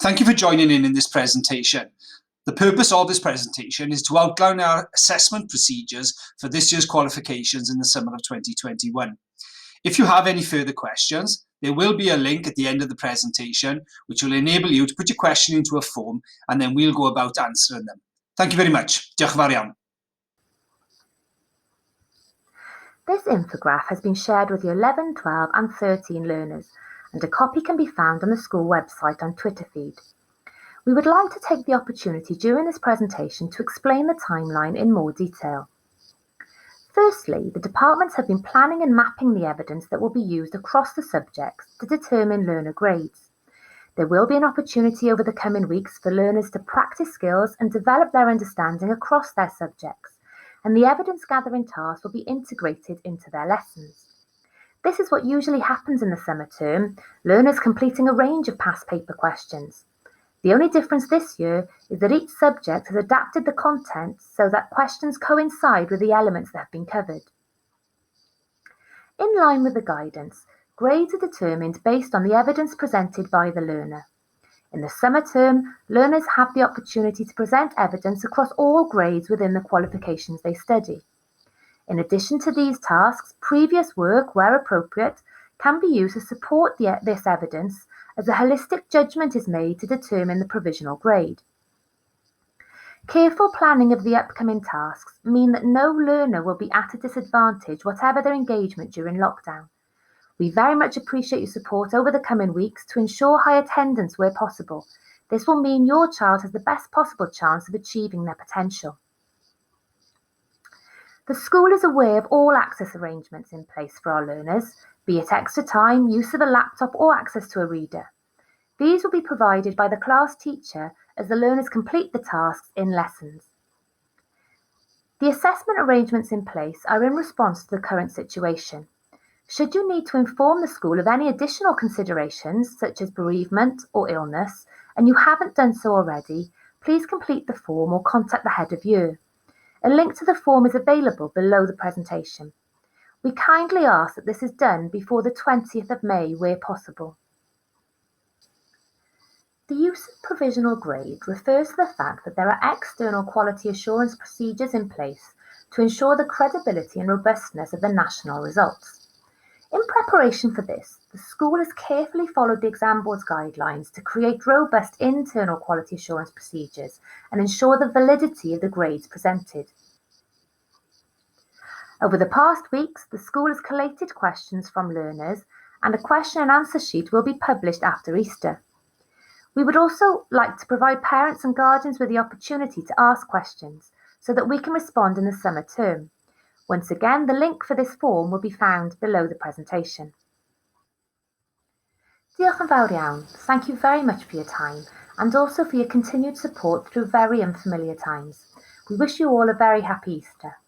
Thank you for joining in this presentation. The purpose of this presentation is to outline our assessment procedures for this year's qualifications in the summer of 2021. If you have any further questions, there will be a link at the end of the presentation which will enable you to put your question into a form, and then we'll go about answering them. Thank you very much. Diolch yn fawr iawn. This infograph has been shared with the 11, 12 and 13 learners, and a copy can be found on the school website and Twitter feed. We would like to take the opportunity during this presentation to explain the timeline in more detail. Firstly, the departments have been planning and mapping the evidence that will be used across the subjects to determine learner grades. There will be an opportunity over the coming weeks for learners to practice skills and develop their understanding across their subjects, and the evidence gathering tasks will be integrated into their lessons. This is what usually happens in the summer term, learners completing a range of past paper questions. The only difference this year is that each subject has adapted the content so that questions coincide with the elements that have been covered. In line with the guidance, grades are determined based on the evidence presented by the learner. In the summer term, learners have the opportunity to present evidence across all grades within the qualifications they study. In addition to these tasks, previous work, where appropriate, can be used to support this evidence as a holistic judgment is made to determine the provisional grade. Careful planning of the upcoming tasks mean that no learner will be at a disadvantage whatever their engagement during lockdown. We very much appreciate your support over the coming weeks to ensure high attendance where possible. This will mean your child has the best possible chance of achieving their potential. The school is aware of all access arrangements in place for our learners, be it extra time, use of a laptop or access to a reader. These will be provided by the class teacher as the learners complete the tasks in lessons. The assessment arrangements in place are in response to the current situation. Should you need to inform the school of any additional considerations, such as bereavement or illness, and you haven't done so already, please complete the form or contact the head of year. A link to the form is available below the presentation. We kindly ask that this is done before the 20th of May where possible. The use of provisional grade refers to the fact that there are external quality assurance procedures in place to ensure the credibility and robustness of the national results. In preparation for this, the school has carefully followed the exam board's guidelines to create robust internal quality assurance procedures and ensure the validity of the grades presented. Over the past weeks, the school has collated questions from learners, and a question and answer sheet will be published after Easter. We would also like to provide parents and guardians with the opportunity to ask questions so that we can respond in the summer term. Once again, the link for this form will be found below the presentation. Diolch yn fawr iawn. Thank you very much for your time and also for your continued support through very unfamiliar times. We wish you all a very happy Easter.